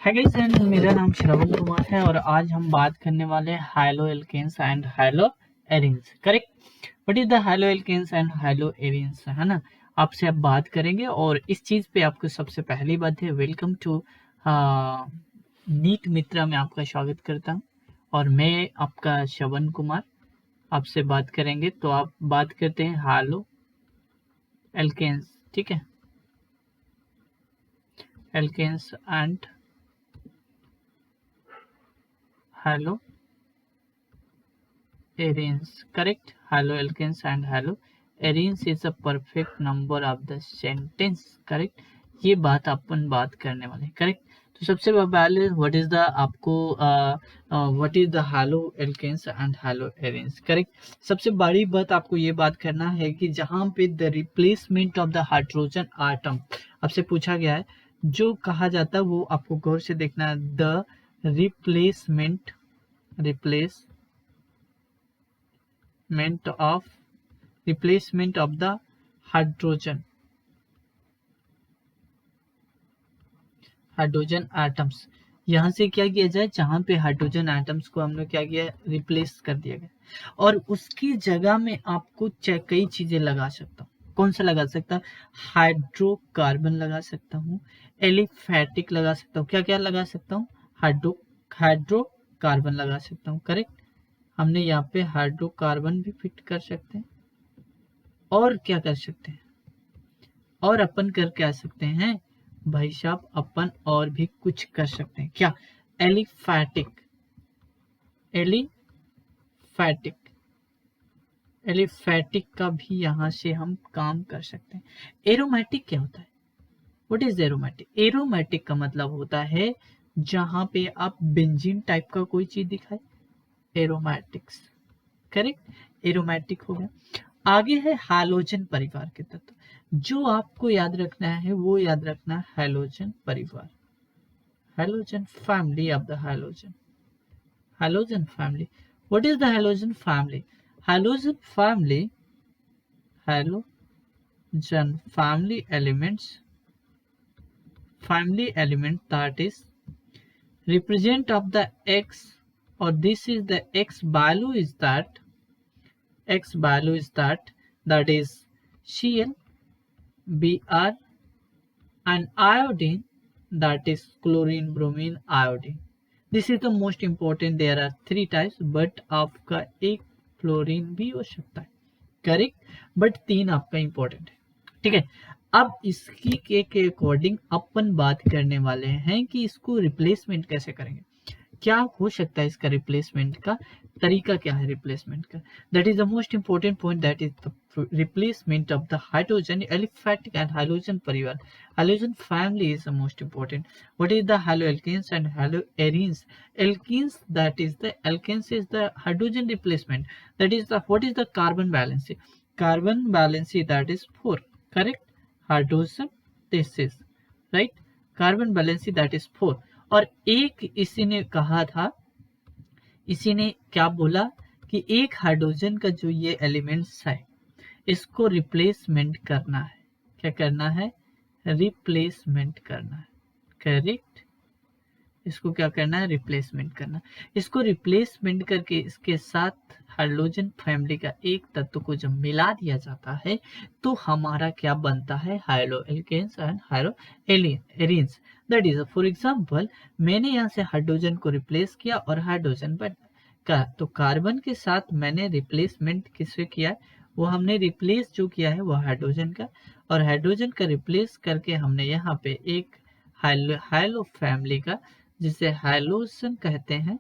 है guys and मेरा नाम श्रवण कुमार है और आज हम बात करने वाले हैं haloalkanes and haloarenes. Correct, what is the haloalkanes and haloarenes, है ना। आपसे अब बात करेंगे और इस चीज पे आपको सबसे पहली बात है वेलकम टू नीट मित्रा में आपका स्वागत करता हूँ और मैं आपका श्रवण कुमार आपसे बात करेंगे। तो आप बात करते हैं हाइलो एल्केन्स, ठीक है, alkanes and halo arenes. Correct, haloalkanes and haloarenes is a perfect number of the sentence. Correct, ये बात अपन बात करने वाले हैं। करेक्ट, तो सबसे पहले व्हाट इज द आपको what is the haloalkanes and haloarenes. Correct, सबसे बड़ी बात आपको ये बात करना है कि जहां पे the replacement of the hydrogen atom आपसे पूछा गया है, जो कहा जाता है वो आपको गौर से देखना है। The replacement replacement of the hydrogen atoms। यहां से क्या किया जाए, जहां पे हाइड्रोजन एटम्स को हमने क्या किया, रिप्लेस कर दिया गया और उसकी जगह में आपको कई चीजें लगा सकता हूँ। कौन सा लगा सकता हूँ? हाइड्रोकार्बन लगा सकता हूँ, एलिफेटिक लगा सकता हूँ। क्या क्या लगा सकता हूँ? हाइड्रोकार्बन लगा सकता हूँ। करेक्ट, हमने यहाँ पे हाइड्रोकार्बन भी फिट कर सकते हैं और क्या कर सकते हैं, और अपन कर क्या सकते हैं भाई साहब, अपन और भी कुछ कर सकते हैं। क्या? एलिफैटिक एलिफैटिक एलिफैटिक का भी यहां से हम काम कर सकते हैं। एरोमेटिक क्या होता है? What is aromatic? एरोमेटिक का मतलब होता है जहां पे आप बेंजीन टाइप का कोई चीज दिखाए, एरोमेटिक्स। करेक्ट, एरोमेटिक हो गया। आगे है हैलोजन परिवार के तत्व। जो आपको याद रखना है वो याद रखना हैलोजन परिवार, halogen family of the halogen family. What is the halogen family? Halogen family halogen family element that is represent of the X, or this is the X value is that that is Cl, Br and iodine, that is chlorine, bromine, iodine. This is the most important. There are 3 types, but आपका एक fluorine भी हो सकता है। Correct, but 3 आपका important है। ठीक है, अब इसकी के अकॉर्डिंग अपन बात करने वाले हैं कि इसको रिप्लेसमेंट कैसे करेंगे, क्या हो सकता है इसका रिप्लेसमेंट का तरीका, क्या है रिप्लेसमेंट का। That is the most important point, that is the replacement of the hydrogen aliphatic and halogen परिवार। Halogen family is the most important. What is the haloalkanes and haloarenes? Alkanes, that is the alkanes is the hydrogen replacement, that is the what is the carbon valency? Carbon valency that is 4। Correct, hydrogen this is right, carbon valency that is 4। और एक इसी ने कहा था, इसी ने क्या बोला कि एक हाइड्रोजन का जो ये एलिमेंट्स है इसको रिप्लेसमेंट करना है। क्या करना है? रिप्लेसमेंट करना है। करेक्ट, इसको क्या करना है? रिप्लेसमेंट करना। इसको रिप्लेसमेंट करके इसके साथ हाइड्रोजन फैमिली का एक तत्व को जब मिला दिया जाता है तो हमारा क्या बनता है? Haloalkanes and haloarenes. That is, for example, मैंने यहाँ से हाइड्रोजन को रिप्लेस किया और हाइड्रोजन बन का, तो कार्बन के साथ मैंने रिप्लेसमेंट किससे किया? वो हमने रिप्लेस जो किया है वो हाइड्रोजन का, और हाइड्रोजन का रिप्लेस करके हमने यहाँ पे एक हाइलो फैमिली का, जिसे हाइलोजन कहते हैं,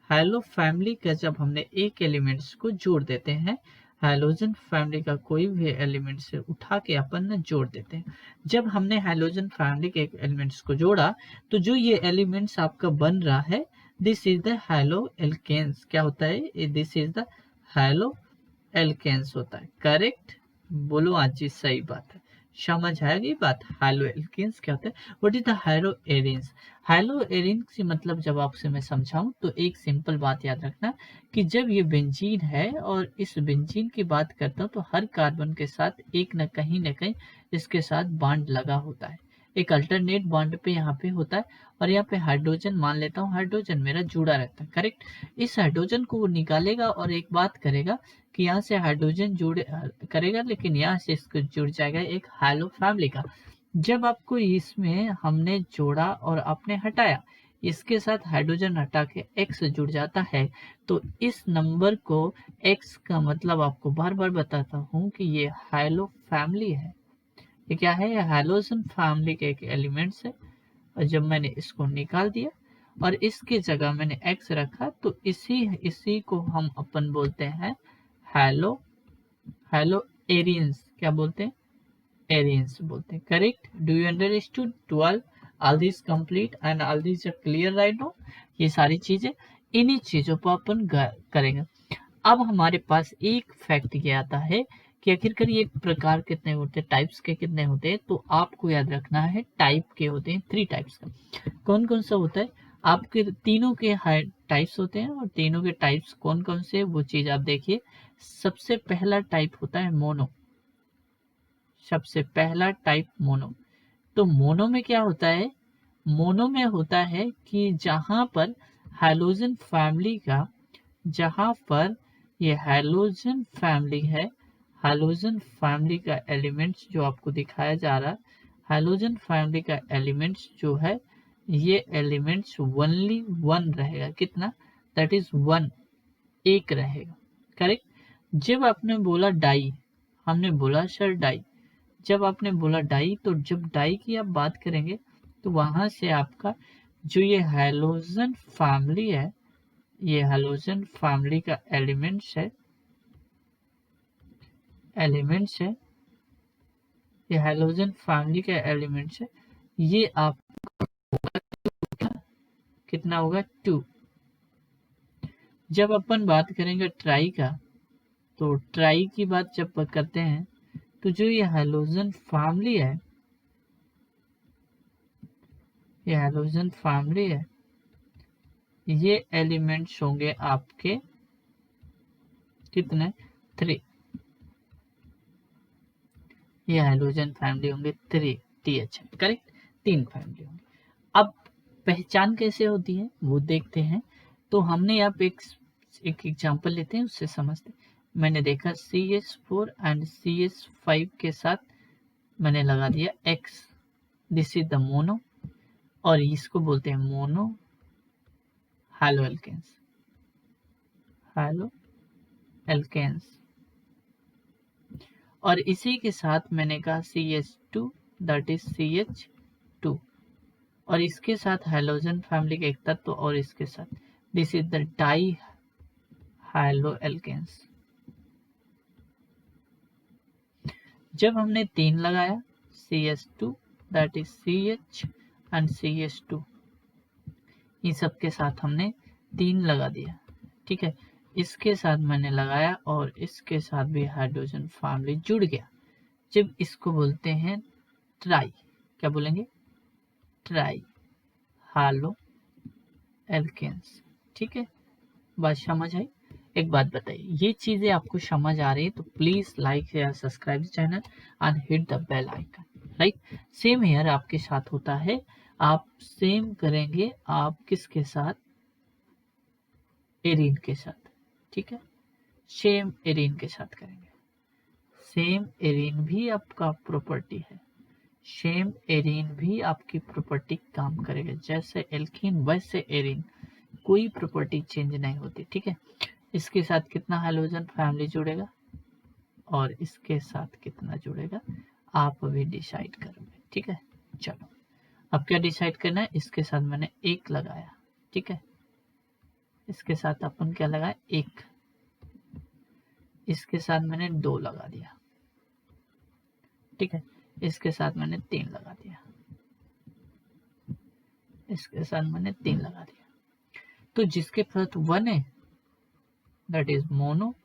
हाइलो फैमिली का जब हमने एक एलिमेंट्स को जोड़ देते हैं, हाइलोजन फैमिली का कोई भी एलिमेंट से उठा के अपन जोड़ देते हैं। जब हमने हाइलोजन फैमिली के एलिमेंट्स को जोड़ा तो जो ये एलिमेंट्स आपका बन रहा है, दिस इज द हाइलोएल्केन्स। क्या होता है? दिस इज द हाइलोएल्केन्स होता है। करेक्ट, बोलो आज जी, सही बात है, समझ आएगी बात। हाइलोएल्केन्स क्या होता है? What is the haloarenes? Haloarene से मतलब जब आपसे मैं समझाऊं तो एक सिंपल बात याद रखना कि जब ये बेंजीन है और इस बेंजीन की बात करता हूं तो हर कार्बन के साथ एक न कहीं इसके साथ बॉन्ड लगा होता है। एक अल्टरनेट बॉन्ड पे यहाँ पे होता है, और यहाँ पे हाइड्रोजन मान लेता हूँ, हाइड्रोजन मेरा जुड़ा रहता है, करेक्ट। इस हाइड्रोजन को वो निकालेगा और एक बात करेगा कि यहाँ से हाइड्रोजन जुड़ करेगा, लेकिन यहाँ से इसको जुड़ जाएगा एक हैलो फैमिली का। जब आपको इसमें हमने जोड़ा और आपने हटाया, इसके साथ हाइड्रोजन हटा के X जुड़ जाता है, तो इस नंबर को X का मतलब आपको बार बार बताता हूँ कि ये हैलो फैमिली है। ये क्या है? ये हैलोजन फैमिली के एक एलिमेंट्स है। और जब मैंने इसको निकाल दिया और इसकी जगह मैंने X रखा, तो इसी को हम अपन बोलते हैं हैलो एरियंस। क्या बोलते हैं? एरियंस बोलते हैं, correct. Do you understood? 12 all this complete and all this clear right no? ये सारी चीजें, इन्हीं चीजों पर अपन करेंगे। अब हमारे पास एक फैक्ट ये आता है कि आखिरकार ये प्रकार कितने होते हैं, टाइप्स के कितने होते हैं। तो आपको याद रखना है टाइप के होते हैं 3 टाइप्स का। कौन कौन सा होता है? आपके तीनों के टाइप्स होते हैं, और तीनों के टाइप्स कौन कौन से, वो चीज आप देखिए। सबसे पहला टाइप होता है मोनो। सबसे पहला टाइप मोनो। तो मोनो में क्या होता है? मोनो में होता है कि जहां पर हैलोजन फैमिली का, जहां पर ये हैलोजन फैमिली है, हैलोजन फैमिली का एलिमेंट्स जो आपको दिखाया जा रहा है, हैलोजन फैमिली का एलिमेंट्स जो है, ये एलिमेंट्स ओनली वन रहेगा। कितना? दैट इज वन, एक रहेगा, करेक्ट। जब आपने बोला डाई, हमने बोला सर डाई, जब आपने बोला डाई, तो जब डाई की आप बात करेंगे तो वहां से आपका जो ये हैलोजन फैमिली है, ये हैलोजन फैमिली का एलिमेंट्स है, ये हैलोजन फैमिली का एलिमेंट्स है, ये आप कितना होगा? 2। जब अपन बात करेंगे ट्राई का, तो ट्राई की बात जब करते हैं, तो जो ये हैलोजन फैमिली है, ये हैलोजन फैमिली है, ये एलिमेंट्स होंगे आपके कितने? 3। ये हाइड्रोजन फैमिली होंगे 3 TH, करेक्ट। 3 फैमिली होंगे। अब पहचान कैसे होती है वो देखते हैं। तो हमने यहाँ पे एक एग्जांपल लेते हैं, उससे समझते हैं। मैंने देखा CH4 एंड CH5 के साथ मैंने लगा दिया X, this is the mono, और इसको बोलते हैं mono haloalkanes, haloalkanes. और इसी के साथ मैंने कहा CH2, दैट इज CH2, और इसके साथ हैलोजन फैमिली का एक तत्व, और इसके साथ this is the di haloalkanes. जब हमने 3 लगाया, CH2, that is CH and CH2, इन सब के साथ हमने 3 लगा दिया, ठीक है। इसके साथ मैंने लगाया और इसके साथ भी हाइड्रोजन फैमिली जुड़ गया। जब इसको बोलते हैं ट्राई, क्या बोलेंगे? ट्राई हैलो एल्केन्स, ठीक है। बात समझ आई? एक बात बताइए, ये चीजें आपको समझ आ रही है तो प्लीज लाइक या subscribe channel and hit the bell icon, right. Same here आपके साथ होता है, आप सेम करेंगे, आप किसके साथ? एरीन के साथ, ठीक है। सेम एरीन के साथ करेंगे। सेम एरीन भी आपका प्रॉपर्टी है, सेम एरीन भी आपकी प्रॉपर्टी काम करेगा। जैसे एल्कीन वैसे एरीन, कोई प्रॉपर्टी चेंज नहीं होती, ठीक है। इसके साथ कितना हाइड्रोजन फैमिली जुड़ेगा और इसके साथ कितना जुड़ेगा, आप अभी डिसाइड करोगे, ठीक है। चलो, अब क्या डिसाइड करना है? इसके साथ मैंने 1 लगाया, ठीक है। इसके साथ अपन क्या लगाया? 1। इसके साथ मैंने 2 लगा दिया, ठीक है। इसके साथ मैंने 3 लगा दिया, इसके साथ मैंने 3 लगा दिया। तो जिसके साथ 1 है, that is mono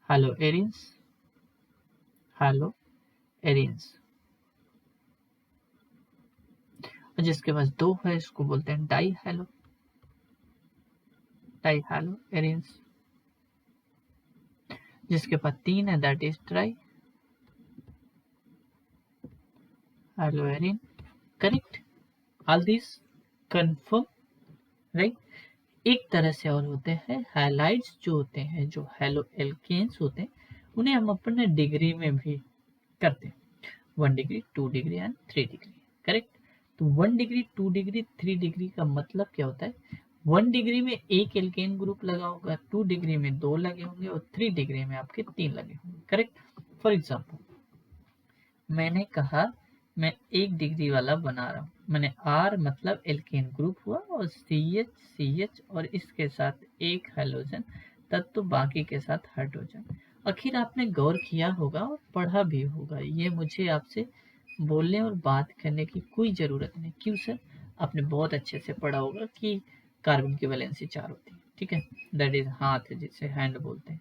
hello arenes, hello arenes. और जिसके पास 2 है, इसको बोलते हैं डाई हैलो एरिन्स। जिसके पास 3 है, that is tri haloarene. Correct, all this confirm, right. एक तरह से और होते हैं हाइलाइट्स, जो होते हैं जो हेलो एल्केन्स होते हैं, उन्हें हम अपने डिग्री में भी करते हैं, 1 degree 2 degree and 3 degree, correct. तो 1 डिग्री 2 डिग्री 3 डिग्री का मतलब क्या होता है, 1 डिग्री में एक एल्केन ग्रुप लगा होगा, 2 डिग्री में 2 लगे होंगे और 3 डिग्री में आपके 3 लगे होंगे, करेक्ट। फॉर एग्जाम्पल मैंने कहा मैं 1 डिग्री वाला बना रहा हूँ, मैंने R मतलब एल्केन ग्रुप हुआ और CH और इसके साथ एक हाइड्रोजन तब तो बाकी के साथ हाइड्रोजन। आखिर आपने गौर किया होगा और पढ़ा भी होगा, ये मुझे आपसे बोलने और बात करने की कोई ज़रूरत नहीं। क्यों सर? आपने बहुत अच्छे से पढ़ा होगा कि कार्बन की वैलेंसी 4 होती है, ठीक है, दैट इज हाथ, जिसे हैंड बोलते हैं।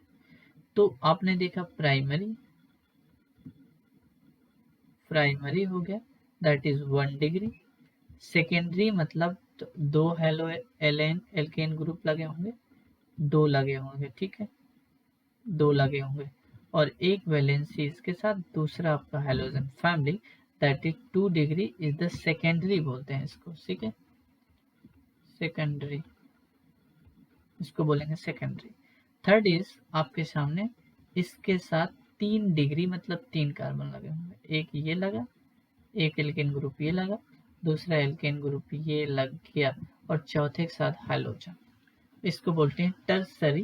तो आपने देखा प्राइमरी हो गया, दैट इज 1 डिग्री। सेकेंडरी मतलब तो 2 हेलो एल्केन ग्रुप लगे होंगे, 2 लगे होंगे, ठीक है, 2 लगे होंगे और एक वैलेंसी इसके साथ, दूसरा आपका hydrogen family, that is 2 degree is the secondary बोलते हैं इसको, ठीक है, सेकेंडरी, इसको बोलेंगे सेकेंडरी। थर्ड इज आपके सामने इसके साथ 3 डिग्री मतलब 3 कार्बन लगे होंगे, एक ये लगा, एक एल्केन ग्रुप ये लगा, दूसरा एल्केन ग्रुप ये लग गया और चौथे के साथ हाइड्रोजन, इसको बोलते हैं टर्सरी,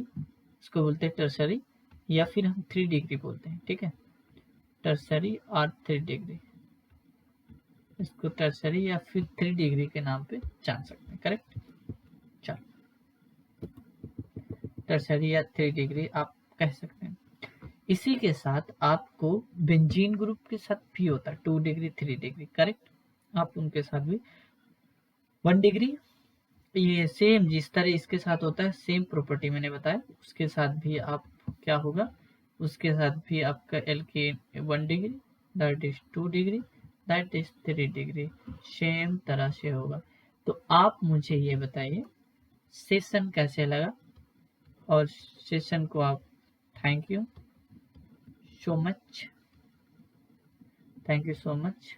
इसको बोलते हैं टर्सरी या फिर हम 3 डिग्री बोलते हैं, ठीक है, टर्सरी और 3 डिग्री, इसको टर्सरी या फिर 3 डिग्री के नाम पे जान सकते हैं, करेक्ट। चलो, टर्सरी या 3 डिग्री आप कह सकते हैं। इसी के साथ आपको बेंजीन ग्रुप के साथ भी होता है 2 डिग्री 3 डिग्री, करेक्ट, आप उनके साथ भी 1 डिग्री, ये सेम जिस तरह इसके साथ होता है सेम प्रॉपर्टी मैंने बताया, उसके साथ भी आप क्या होगा, उसके साथ भी आपका alkane 1 degree, that is 2 degree, that is 3 degree, same तरह से होगा। तो आप मुझे ये बताइए सेशन कैसे लगा, और सेशन को आप thank you so much, thank you so much.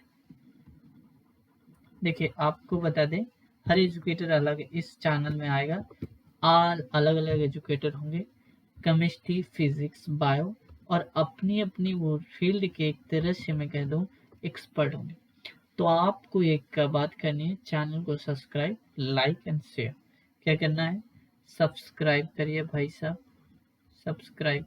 देखिए आपको बता दें हर एजुकेटर अलग इस चैनल में आएगा, अलग अलग एजुकेटर होंगे, केमिस्ट्री फिजिक्स बायो और अपनी अपनी वो फील्ड के एक तरह से मैं कह दूं एक्सपर्ट होंगे। तो आपको एक बात करनी है, चैनल को सब्सक्राइब लाइक एंड शेयर, क्या करना है, सब्सक्राइब करिए भाई साहब, सब्सक्राइब,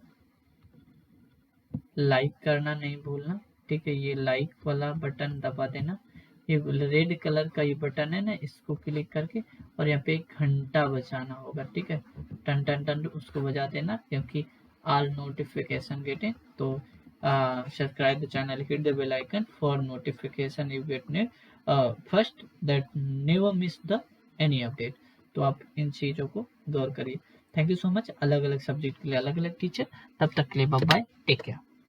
लाइक करना नहीं भूलना, ठीक है, ये लाइक वाला बटन दबा देना, ये रेड कलर का ये बटन है ना, इसको क्लिक करके और यहाँ पे एक घंटा बजाना होगा, ठीक है, टन टन टन उसको बजा देना, क्योंकि ऑल नोटिफिकेशन गेटिंग, तो subscribe the channel, hit the bell icon for notification you get ने first, that never miss the any update. तो आप इन चीज़ों को गौर करिए। Thank you so much. अलग अलग सब्जेक्ट के लिए अलग अलग टीचर, तब तक के लिए बाय बाय, टेक केयर।